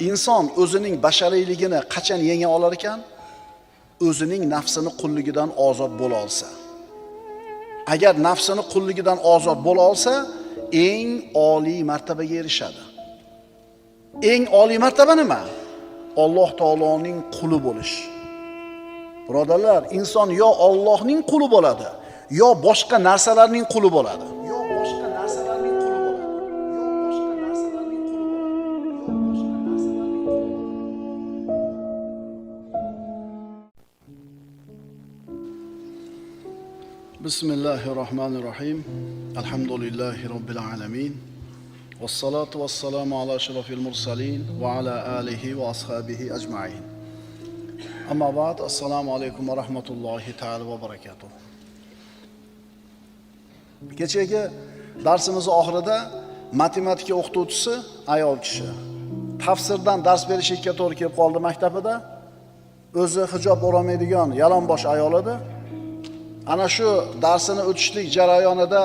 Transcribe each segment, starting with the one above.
inson o'zining bashariyligini qachon yenga olar ekan? O'zining nafsini qulligidan ozod bo'la olsa. Agar nafsini qulligidan ozod bo'la olsa, eng oliy martabaga erishadi. Eng oliy martaba nima? Alloh taoloning quli bo'lish. Birodarlar, inson yo Allohning quli bo'ladi, yo boshqa narsalarning quli bo'ladi. Bismillahirrahmanirrahim. Alhamdulillahi robbil alamin. Vassalatu vassalamu ala ashrafil mursalin va ala alihi va ashabihi ajma'in. Amma ba'd, assalomu alaykum va rahmatullohi ta'ala va barakatuh. Kechagi darsimiz oxirida matematika o'qituvchisi ayol kishi tafsirdan dars berishga to'g'ri kelib qoldi maktabida. O'zi hijob o'ramaydigan yalonbosh ayol edi. Ana shu darsini o'tishlik jarayonida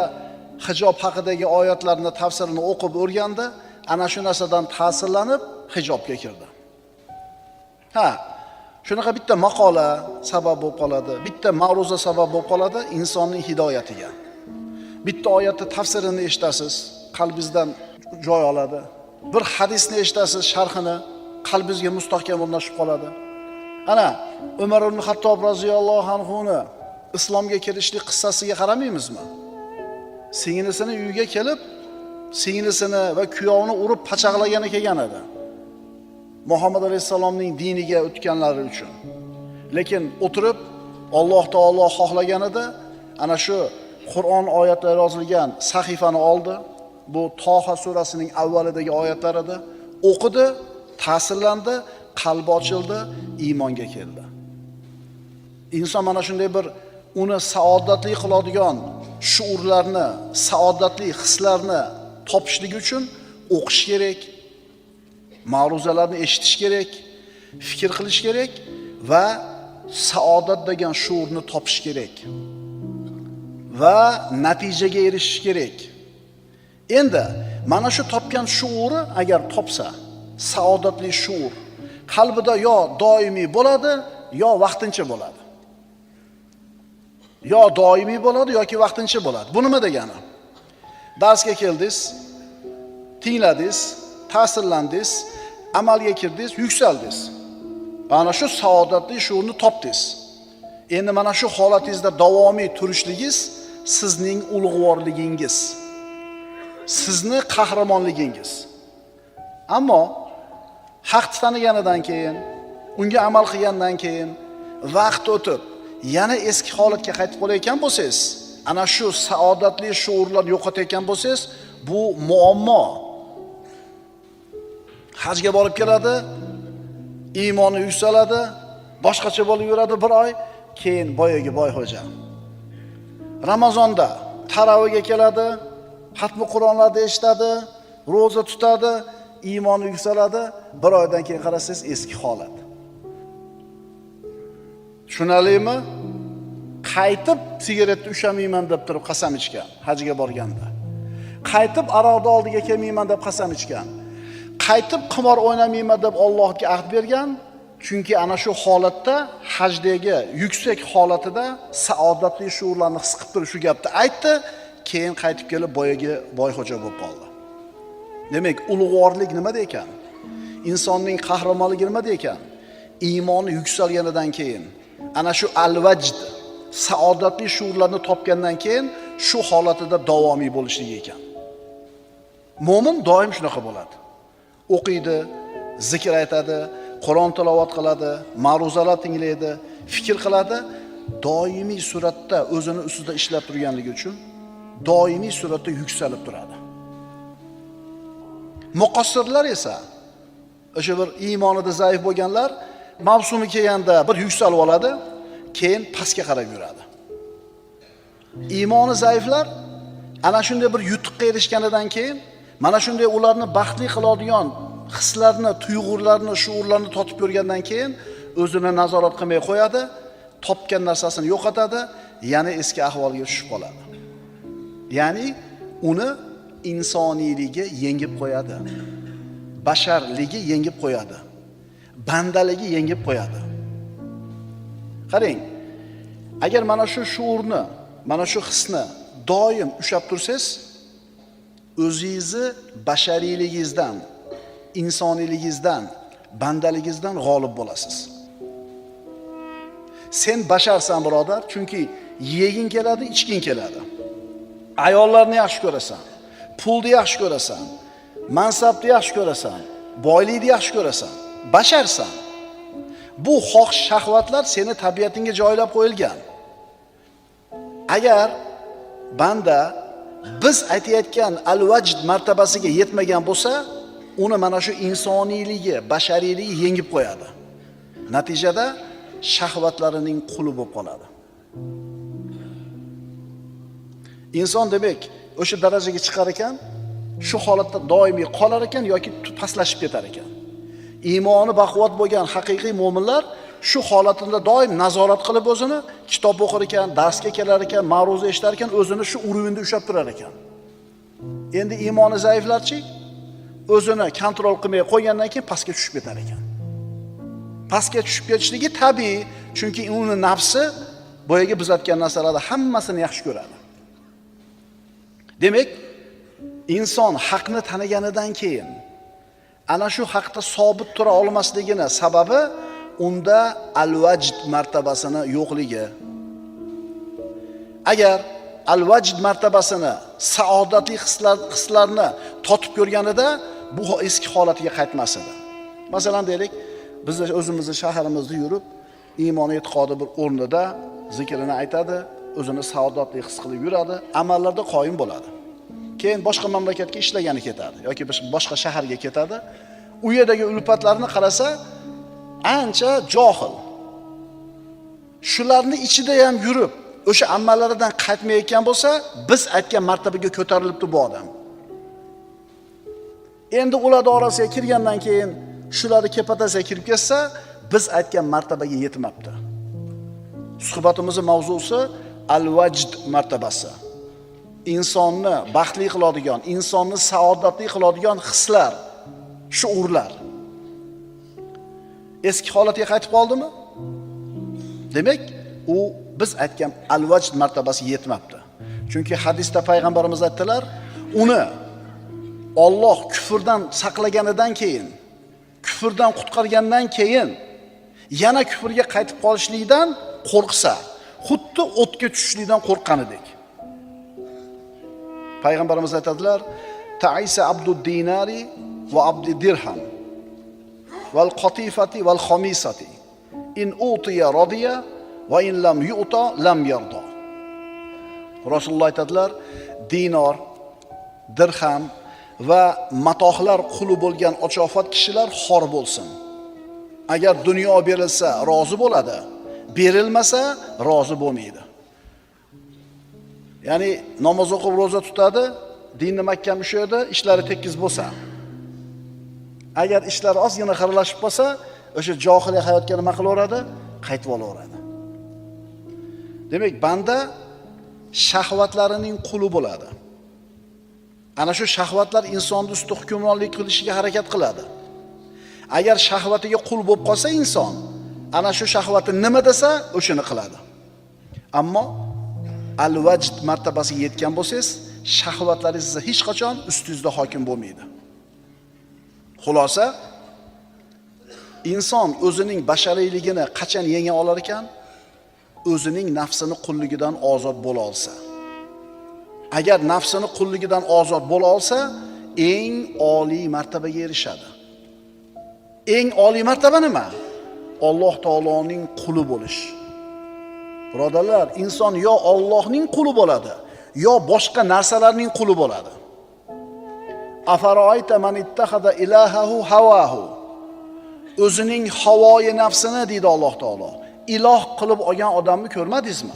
hijob haqidagi oyatlarni tafsirini o'qib o'rgandi. Ana shu narsadan ta'sirlanib hijobga kirdi. Shunaqa bitta maqola sabab bo'lib qoladi, bitta ma'ruza sabab bo'lib qoladi insonning hidoyatiga. Bitta oyatni tafsirini eshitasiz, qalbingizdan joy oladi. Bir hadisni eshitasiz, sharhini qalbingizga mustahkam o'rnashib qoladi. Ana Umar ibn Xattob roziyallohu anhuni islomga kirishlik qissasiga qaramaymizmi? Singlisini uyiga kelib, singlisini va kuyovini urib pachaqlagani kelgan edi. Muhammad alayhisalomning diniga o'tganlari uchun. Lekin o'tirib Alloh taolo xohlaganida ana shu Qur'on oyatlari yozilgan sahifani oldi. Bu Toha surasining avvalidagi oyatlar edi. O'qidi, ta'sirlandi, qalbi ochildi, iymonga keldi. Inson mana shunday bir uni saodatli qiladigan shuurlarni, saodatli hislarni topishligi uchun o'qish kerak, ma'ruzalarni eshitish kerak, fikr qilish kerak va saodat degan shuurni topish kerak va natijaga erishish kerak. Endi mana shu topgan shuuri agar topsa, saodatli shuur qalbida yo doimiy bo'ladi, yo vaqtincha bo'ladi. Yo doimiy bo'ladi yoki vaqtincha bo'ladi. Bu nima degani? Darsga keldingiz, tingladingiz, ta'sirlandingiz, amalga kirdingiz, yuksaldingiz. Ana shu saodatli shuurni topdingiz. Endi mana shu holatingizda davomiy turishligingiz sizning ulug'vorligingiz, sizni qahramonligingiz. Ammo haqni taniganidan keyin, unga amal qilgandan keyin vaqt o'tib yana eski holatga qaytib qolayotgan bo'lsangiz, ana shu saodatli shuurlarni yo'qotayotgan bo'lsangiz, bu muammo. Hajga borib keladi, iymoni yuksaladi, boshqacha bo'lib yuradi bir oy, keyin boyagi boy xo'ja. Ramazonda taraviga keladi, xatmi Qur'onlarni eshitadi, roza tutadi, iymoni yuksaladi, bir oydan keyin qarasangiz eski holat. Tushunarlimi? Qaytib sigaretni ushamayman deb turib qasam ichgan hajga borganda. Qaytib aroqni oldiga kelmayman deb qasam ichgan. Qaytib qimor o'ynamayman deb Allohga ahd bergan. Chunki ana shu holatda hajdagi yuksak holatida saodatli shuurlarni his qilib turib shu gapni aytdi, keyin qaytib kelib boyagi boyxo'ja bo'lib qoldi. Demak, ulug'vorlik nimada ekan? Insonning qahramonligi nimada ekan? Iymoni yuksalganidan keyin, ana shu al-vajd, saodatli shuurlarni topgandan keyin shu holatida davomiy bo'lishligi ekan. Mo'min doim shunaqa bo'ladi. O'qiydi, zikr aytadi, Qur'on tilovat qiladi, ma'ruzalar tinglaydi, fikr qiladi, doimiy suratda o'zini ustida ishlab turganligi uchun doimiy suratda yuksalib turadi. Muqassirlar esa, o'sha bir iymonida zaif bo'lganlar mavsumi kelganda bir yuksalib oladi, keyin pastga qarab yuradi. Iymoni zaiflar ana shunday bir yutuqqa erishganidan keyin, mana shunday ularni baxtli qiladigan hislarni, tuyg'ularni, shuurlarni totib ko'rgandan keyin o'zini nazorat qilmay qo'yadi, topgan narsasini yo'qotadi, yana eski ahvolga tushib qoladi. Ya'ni uni insoniyligiga yengib qo'yadi. basharligi yengib qo'yadi. Bandaligi yengib qo'yadi. Qarang, agar mana shu shuurni, mana shu hisni doim ushlab tursangiz, o'zingizni bashariyligingizdan, insoniyligingizdan, bandaligingizdan g'olib bo'lasiz. Sen basharsan, birodar, chunki yeging keladi, ichging keladi. Ayollarni yaxshi ko'rasan, pulni yaxshi ko'rasan, mansabni yaxshi ko'rasan, boylikni yaxshi ko'rasan, basharsan. Bu xohish shahvatlar seni tabiatingga joylab qo'yilgan. Agar banda biz aytayotgan al-vajd martabasiga yetmagan bo'lsa, uni mana shu insoniyligi, bashariyligi yengib qo'yadi. Natijada shahvatlarining quli bo'lib qoladi. Inson demak, o'sha darajaga chiqar ekan, shu holatda doimiy qolar ekan yoki pastlashib ketar ekan. Iymoni baquvvat bo'lgan haqiqiy mu'minlar shu holatida doim nazorat qilib o'zini kitob o'qir ekan, darsga kelar ekan, ma'ruza eshitar ekan, o'zini shu uruvida ushlab turar ekan. Endi iymoni zaiflarchi o'zini kontrol qilmay qo'ygandan keyin pastga tushib ketar ekan. Pastga tushib ketishligi tabiiy, chunki uni nafsi boyaga biz aytgan narsalarni hammasini yaxshi ko'radi. Demak, inson haqni taniganidan keyin ana shu haqda sobit tura olmasligini sababi unda al-vajd martabasini yo'qligi. Agar al-vajd martabasini, saodatli hislarni totib ko'rganida bu eski holatiga qaytmas edi. Masalan deylik, biz o'zimizning shaharimizda yurib, iymon e'tiqodi bir o'rnida zikrini aytadi, o'zini saodatli his qilib yuradi, amallarda qoyim bo'ladi. Keyin boshqa mamlakatga ishlagani ketadi yoki boshqa shaharga ketadi. U yerdagi ulfatlarni qarasa, ancha johil. Shularni ichida ham yurib, o'sha amallaridan qaytmayotgan bo'lsa, biz aytgan martabaga ko'tarilibdi bu odam. Endi ular orasiga kirgandan keyin shularni kepatasiga kirib ketsa, biz aytgan martabaga yetmabdi. Suhbatimizning mavzusi al-vajd martabasi. Insonni baxtli qiladigan, insonni saodatli qiladigan hislar, shuurlar. Eski holatiga qaytib qoldimi? Demak, u biz aytgan al-vajd martabasi yetmabdi. Chunki hadisda payg'ambarimiz aytdilar, uni Alloh kufrdan saqlaganidan keyin, kufrdan qutqargandan keyin yana kufrga qaytib qolishlikdan qo'rqsa, xuddi o'tga tushishlikdan qo'rqqanidek. Payg'ambarimiz aytadilar, ta'isa abdud dinari va abdi dirham val qatifati val khamisati in utiya radiya va in lam yu'ta lam yarda. Rasululloh aytadilar, dinor, dirham va matohlar quli bo'lgan ochofat kishilar xor bo'lsin. Agar dunyo berilsa rozi bo'ladi, berilmasa rozi bo'lmaydi. Ya'ni namoz o'qib roza tutadi, dinni mahkam ushlaydi, ishlari tekis bo'lsa. Agar ishlar ozgina xiralashib qolsa, o'sha johiliy hayotga nima qilaveradi? Qaytib olaveradi. Demak, banda shahvatlarining quli bo'ladi. Ana shu shahvatlar insonni ustida hukmronlik qilishiga harakat qiladi. Agar shahvatiga qul bo'lib qolsa inson, ana shu shahvati nima desa, o'shini qiladi. Ammo al-vajd martabasiga yetgan bo'lsangiz, shahvatlaringiz hech qachon ustingizda hokim bo'lmaydi. Xulosa, inson o'zining bashariyligini qachon yenga olar ekan? O'zining nafsini qulligidan ozod bo'la olsa. Agar nafsini qulligidan ozod bo'la olsa, eng oliy martabaga erishadi. Eng oliy martaba nima? Alloh taoloning quli bo'lish. Birodarlar, inson yo Allohning quli bo'ladi, yo boshqa narsalarning quli bo'ladi. Afaroayta man ittaxada ilahahu hawahu. O'zining havoyi nafsini deydi Alloh taolo, iloh qilib olgan odamni ko'rmadingizmi?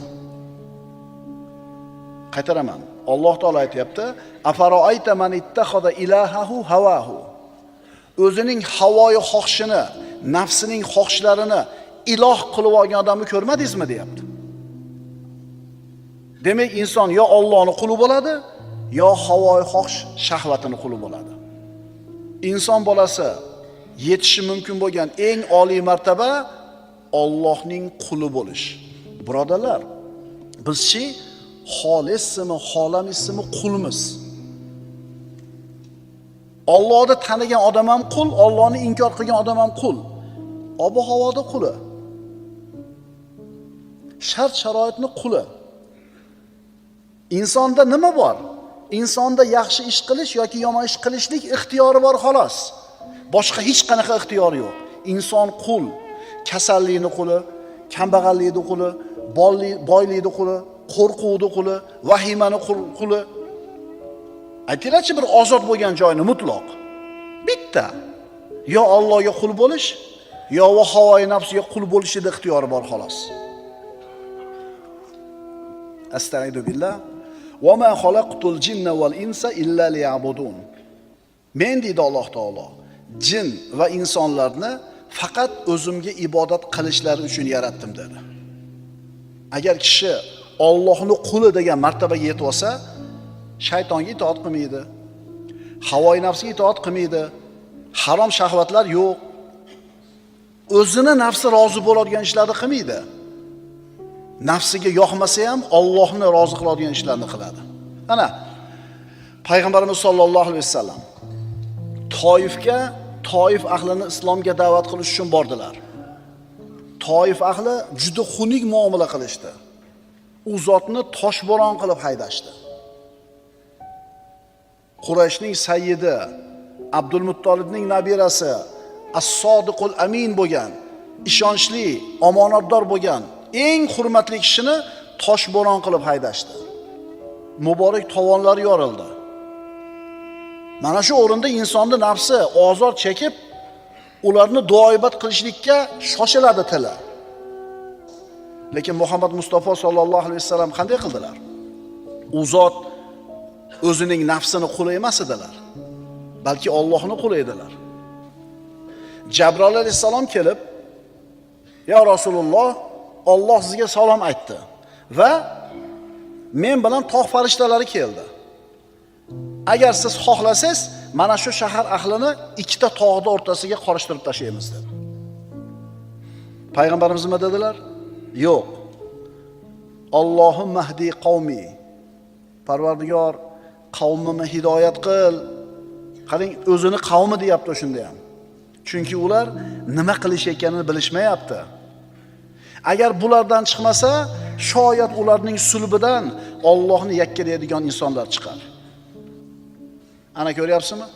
Qaytaraman. Alloh taolo aytayapti, afaroayta man ittaxada ilahahu hawahu. O'zining havoyi xohishini, nafsining xohishlarini iloh qilib olgan odamni ko'rmadingizmi deyapti. Demak, inson yo Allohning quli bo'ladi, yo havoyi xohish shahvatining quli bo'ladi. inson bolasi yetishi mumkin bo'lgan eng oliy martaba Allohning quli bo'lish. Birodarlar, bizchi xolismi, xolamizmi qulmiz. Allohni tanigan odam ham qul, Allohni inkor qilgan odam ham qul. Ob-havoda quli. Shart-sharoitni quli. Insonda nima bor? Insonda yaxshi ish qilish yoki yomon ish qilishlik ixtiyori bor xolos. Boshqa hech qanaqa ixtiyori yo'q. Inson qul, kasallikni quli, kambag'allikni quli, boylikni quli, qo'rquvni quli, vahimani quli. Aytinglarchi bir ozod bo'lgan joyni mutlaq. Bitta. Yo Allohga qul bo'lish, yo havoyi nafsiga qul bo'lishida ixtiyori bor xolos. Astag'firu billah. Va ma xalaqtul jinna val insa illa liya'budun. Men deydi Alloh taolo, jin va insonlarni faqat o'zimga ibodat qilishlari uchun yaratdim dedi. Agar kishi Allohning quli degan martabaga yetib olsa, shaytonga itoat qilmaydi. Havoyi nafsiga itoat qilmaydi. Harom shahvatlar yo'q. O'zini nafsi rozi bo'ladigan ishlarni qilmaydi. Nafsiga yoqmasa ham Allohni rozi qiladigan ishlarni qiladi. Ana Payg'ambarimiz sollallohu alayhi vasallam Toif ahlini islomga da'vat qilish uchun bordilar. Toif ahli juda xunuk muomala qilishdi. U zotni toshbo'ron qilib haydashdi. Qurayshning sayyidi, Abdul Muttolibning nabirasi, as-sodiqul amin bo'lgan, ishonchli, omonatdor bo'lgan eng hurmatli kishini toshbo'ron qilib haydashdi. Muborak tovonlari yorildi. Mana shu o'rinda insonning nafsi ozor chekib, ularni duoibat qilishlikka shoshiladi tili. Lekin Muhammad Mustafa sollallohu alayhi vasallam qanday qildilar? U zot o'zining nafsini quli emas edilar, balki Allohning quli edilar. Jabroil alayhisalom kelib, "Ya Rasululloh, Alloh sizga salom aytdi va men bilan tog' farishtalari keldi. Agar siz xohlasangiz, mana shu shahar ahlini ikkita tog'ning o'rtasiga qorishtirib tashlaymiz" dedi. Payg'ambarimiz nima dedilar? Yo'q. Allohumma hdi qavmi. Parvardigor, qavmimni hidoyat qil. Qarang, o'zini qavmi deyapti shunda ham. Chunki ular nima qilish ekanini bilishmayapti. Agar bulardan chiqmasa, shoyat ularning sulbidan Allohni yakkalaydigan insonlar chiqar. Ana ko'ryapsizmi?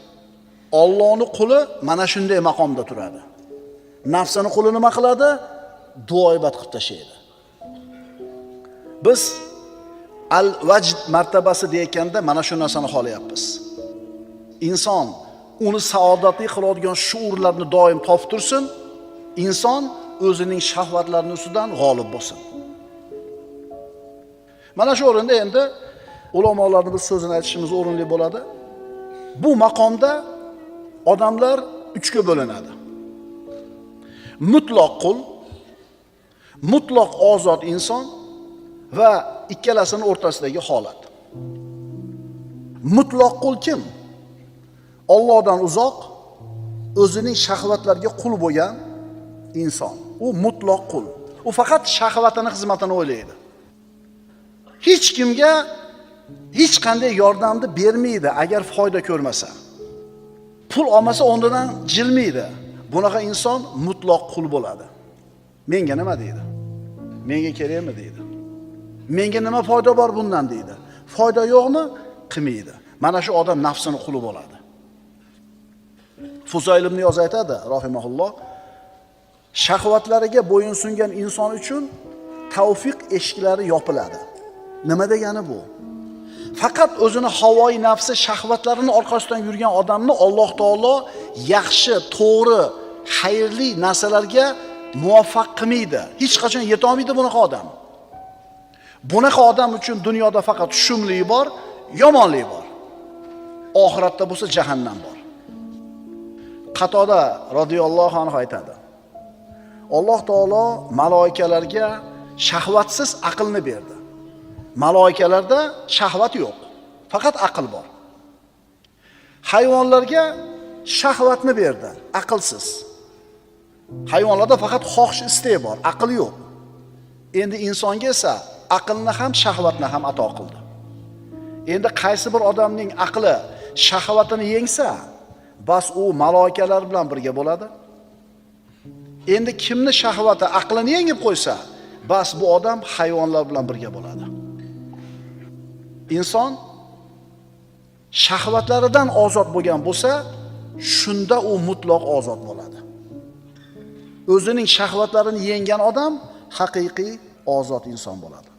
Allohning quli mana shunday maqomda turadi. Nafsini quli nima qiladi? Duoibat qilib tashlaydi. Biz al-vajd martabasi deyotganda mana shu narsani xohlayapmiz. Inson uni saodatli qiladigan shuurlarni doim topib tursin, inson o'zining shahvatlarining ustidan g'olib bo'lsin. Mana shu o'rinda endi ulamolarning bir so'zini aytishimiz o'rinli bo'ladi. Bu maqomda odamlar uchga bo'linadi. Mutlaq qul, mutlaq ozod inson va ikkalasining o'rtasidagi holat. Mutlaq qul kim? Allohdan uzoq, o'zining shahvatlariga qul bo'lgan inson. U mutlaq qul. U faqat shahvatining xizmatini o'ylaydi. Hech kimga hech qanday yordamni bermaydi agar foyda ko'rmasa. Pul olmasa o'rnidan jilmaydi. Bunaqa inson mutlaq qul bo'ladi. Menga nima deydi? Menga kerakmi deydi. Menga nima foyda bor bundan deydi. Foyda yo'qmi? Qilmaydi. Mana shu odam nafsini quli bo'ladi. Fuzayl ibn Iyoz aytadi, rahimahulloh, shahvatlariga bo'yinsungan inson uchun tavfiq eshiklari yopiladi. Nima degani bu? Faqat o'zini havoyi nafsi shahvatlarini orqasidan yurgan odamni Alloh taolo yaxshi, to'g'ri, xayrli narsalarga muvaffaq qilmaydi. Hech qachon yeta olmaydi bunaqa odam. Bunaqa odam uchun dunyoda faqat shumlik bor, yomonlik bor. Oxiratda bo'lsa jahannam bor. Qatoda radhiyallohu anhu aytadi. Alloh taolo maloikalarga shahvatsiz aqlni berdi. Maloikalarda shahvat yo'q, faqat aql bor. Hayvonlarga shahvatni berdi, aqlsiz. Hayvonlarda faqat xohish istak bor, aql yo'q. Endi insonga esa aqlni ham, shahvatni ham ato qildi. Endi qaysi bir odamning aqli shahvatini yengsa, bas u maloikalar bilan birga bo'ladi. Endi kimni shahvati aqlini yengib qo'ysa, bas bu odam hayvonlar bilan birga bo'ladi. Inson shahvatlaridan ozod bo'lgan bo'lsa, shunda u mutlaq ozod bo'ladi. O'zining shahvatlarini yenggan odam haqiqiy ozod inson bo'ladi.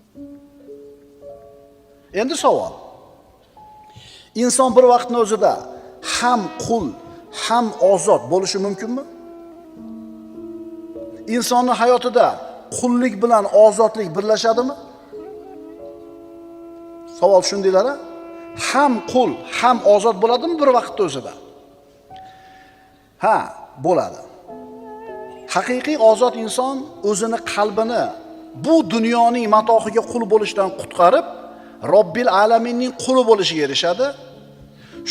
Endi savol. Inson bir vaqtning o'zida ham qul, ham ozod bo'lishi mumkinmi? Insonning hayotida qullik bilan ozodlik birlashadimi? Savol shundaylar. Ham qul, ham ozod bo'ladimi bir vaqtda o'zida? Ha, bo'ladi. Haqiqiy ozod inson o'zini qalbini bu dunyoning matohiga qul bo'lishdan qutqarib, Robbil alaminning quli bo'lishiga erishadi.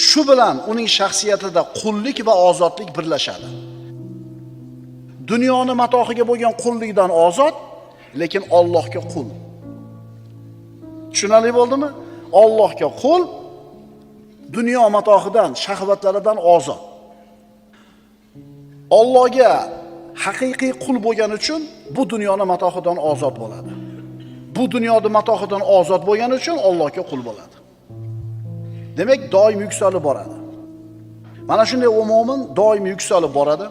Shu bilan uning shaxsiyatida qullik va ozodlik birlashadi. Dunyoni matohiga bo'lgan qullikdan ozod, lekin Allohga qul. Tushunarli bo'ldimi? Allohga qul, dunyo matohidan, shahvatlaridan ozod. Allohga haqiqiy qul bo'lgani uchun bu dunyoni matohidan ozod bo'ladi. Bu dunyoning matohidan ozod bo'lgani uchun Allohga qul bo'ladi. Demak, doim yuksalib boradi. Mana shunday u mo'min doim yuksalib boradi.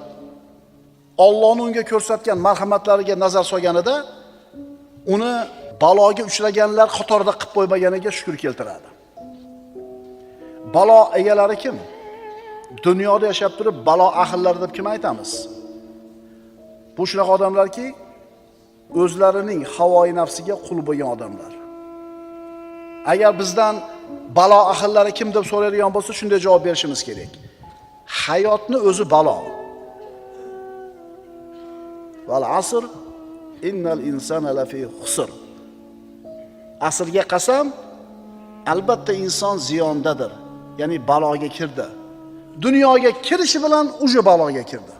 Allohning unga ko'rsatgan marhamatlariga nazar solganida uni baloga uchraganlar qatorida qilib qo'ymaganiga shukr keltiradi. Balo egalari kim? Dunyoda yashab turib balo ahllari deb kim aytamiz? Bu shunaqa odamlarki, o'zlarining havoi nafsiga qul bo'lgan odamlar. Agar bizdan balo ahllari kim deb so'raydigan bo'lsa, shunday javob berishimiz kerak. Hayotni o'zi balo. Val asr innal insana lafi xusr. Asrga qasam, albatta inson ziyondadir. Ya'ni baloga kirdi. Dunyoga kirishi bilan o'sha baloga kirdi.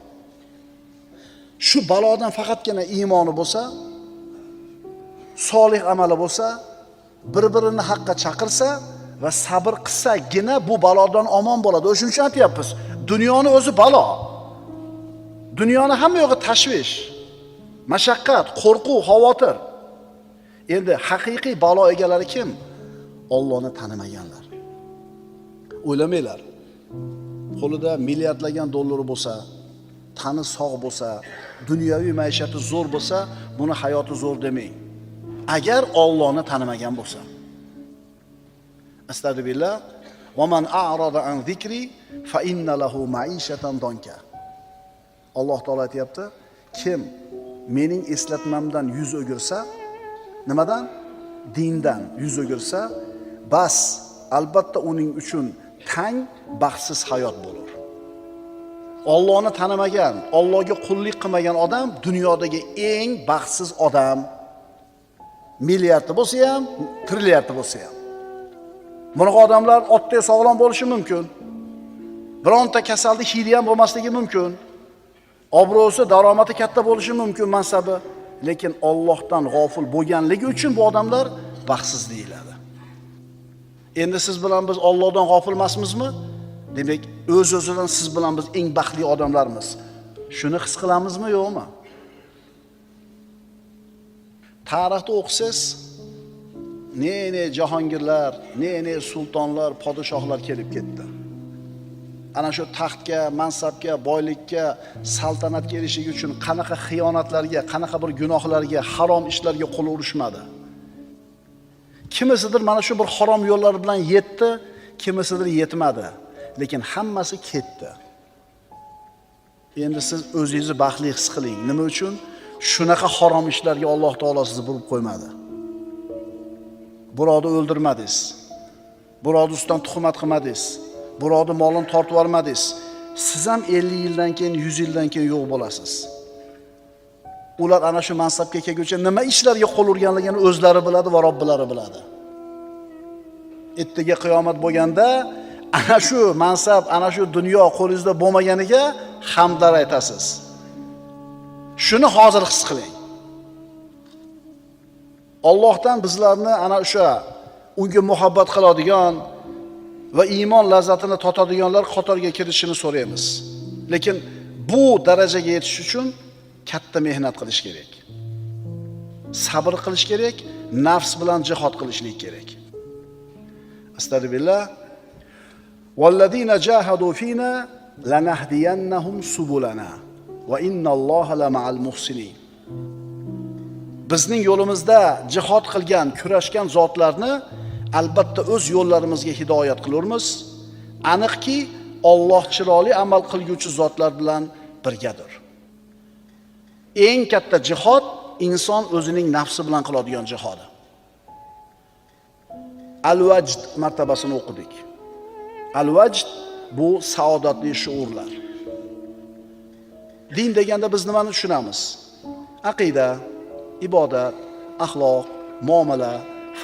Shu balodan faqatgina iymoni bo'lsa, solih amali bo'lsa, bir-birini haqqa chaqirsa va sabr qilsagina bu balodan omon bo'ladi. O'shuning uchun aytyapmiz, dunyoni o'zi balo. Dunyoni hamma yo'g'i tashvish, mashaqqat, qo'rquv, xavotir. Endi haqiqiy balo egalari kim? Allohni tanimaganlar. O'ylamanglar. Qo'lida milliardlagan dollari bo'lsa, tani sog' bo'lsa, dunyoviy maishati zo'r bo'lsa, buni hayoti zo'r demang. Agar Allohni tanimagan bo'lsa. Astagfirullah. Va man a'rada an zikri fa inna lahu ma'ishatan donka. Alloh taolo aytayapti, kim mening eslatmamdan yuz o'girsa, nimadan? Dindan yuz o'girsa, bas albatta uning uchun tang, baxtsiz hayot bo'lur. Allohni tanimagan, Allohga qullik qilmagan odam dunyodagi eng baxtsiz odam. Milliardda bo'lsa ham, trilliardda bo'lsa ham. Bunaqa odamlar otdek sog'lom bo'lishi mumkin. Bironta kasallik hidi ham bo'lmasligi mumkin. Obro'si, daromati katta bo'lishi mumkin, mansabi, lekin Allohdan g'ofil bo'lganligi uchun bu odamlar baxtsiz deyiladi. Endi siz bilan biz Allohdan g'ofil emasmizmi? Demak, o'z-o'zidan siz bilan biz eng baxtli odamlarmiz. Shuni his qilamizmi, yo'qmi? Tarixda o'qisangiz, ne jahongirlar, ne sultonlar, podshohlar kelib ketdi. Ana shu taxtga, mansabga, boylikka, saltanatga erishish uchun qanaqa xiyonatlarga, qanaqa bir gunohlarga, harom ishlarga qo'l urishmadi. Kimisidir mana shu bir harom yo'llar bilan yetdi, kimisidir yetmadi, lekin hammasi ketdi. Endi siz o'zingizni baxtli his qiling. Nima uchun? Shunaqa harom ishlarga Alloh taolo sizni burib qo'ymadi. Birovni o'ldirmadingiz. Birovni ustidan tuhmat qilmadingiz. Birovni molini tortib olmadingiz. Siz ham 50 yildan keyin, 100 yildan keyin yo'q bo'lasiz. Ular ana shu mansabga kelguncha nima ishlarga qo'l urganligini o'zlari biladi va Robbilari biladi. Ertaga qiyomat bo'lganda ana shu mansab, ana shu dunyo qo'lingizda bo'lmaganiga hamdar aytasiz. Shuni hozir his qiling. Allohdan bizlarni ana o'sha unga muhabbat qiladigan va iymon lazzatini totadiganlar qatoriga kirishini so'raymiz. Lekin bu darajaga yetish uchun katta mehnat qilish kerak. Sabr qilish kerak, nafs bilan jihad qilishlik kerak. Astagfirullah. Vallazina jahadu fina lanahdiyannahum subulana va innalloha lama'al muhsinin. Bizning yo'limizda jihad qilgan, kurashgan zotlarni albatta o'z yo'llarimizga hidoyat qilamiz. Aniqki, Alloh chiroyli amal qilguvchi zotlar bilan birgadir. Eng katta jihad inson o'zining nafsi bilan qiladigan jihodi. Al-Vajd martabasini o'qidik. Al-Vajd bu saodatli shuurlar. Din deganda biz nimani tushunamiz? Aqida, ibodat, axloq, muomala,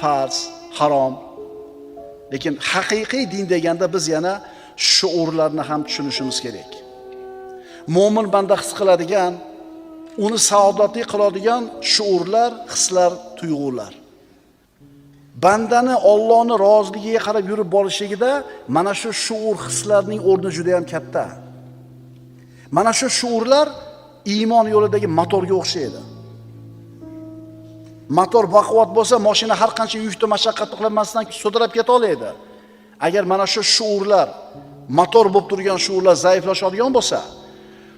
farz, harom. Lekin haqiqiy din deganda biz yana shuurlarni ham tushunishimiz kerak. Mo'min banda his qiladigan, uni saodatli qiladigan shuurlar, hislar, tuyg'ular. Bandani Allohning roziligiga qarab yurib borishligida mana shu shuur, hislarning o'rni juda ham katta. Mana shu shuurlar iymon yo'lidagi motorga o'xshaydi. Motor baquvvat bo'lsa, mashina har qancha yukni mashaqqatni qilmasdan sudrab keta oladi. Agar mana shu shuurlar, motor bo'lib turgan shuurlar zaiflashadigan bo'lsa,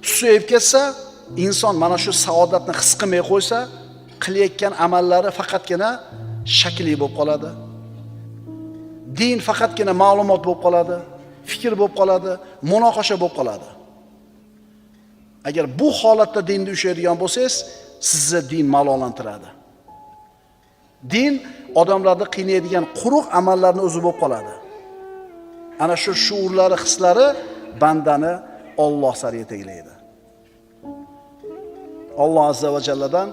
susayib ketsa, inson mana shu saodatni his qilmay qo'ysa, qilayotgan amallari faqatgina shakli bo'lib qoladi. Din faqatgina ma'lumot bo'lib qoladi, fikr bo'lib qoladi, munoqasha bo'lib qoladi. Agar bu holatda dinni ushlaydigan bo'lsangiz, sizni din malolantiradi. Din odamlarni qiynaydigan quruq amallarni o'zi bo'lib qoladi. Ana shu shuurlari, hislari bandani Alloh sari yetaklaydi. Alloh azza va jalladan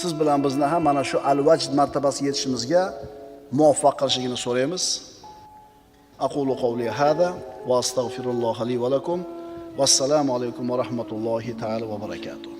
siz bilan bizni ham mana shu al-Vajd martabasiga yetishimizga muvaffaq qilishligini so'raymiz. Aqulu qawli hada va astagfirulloh li va lakum. Vassalomu alaykum va rahmatullohi ta'ala va barakatuh.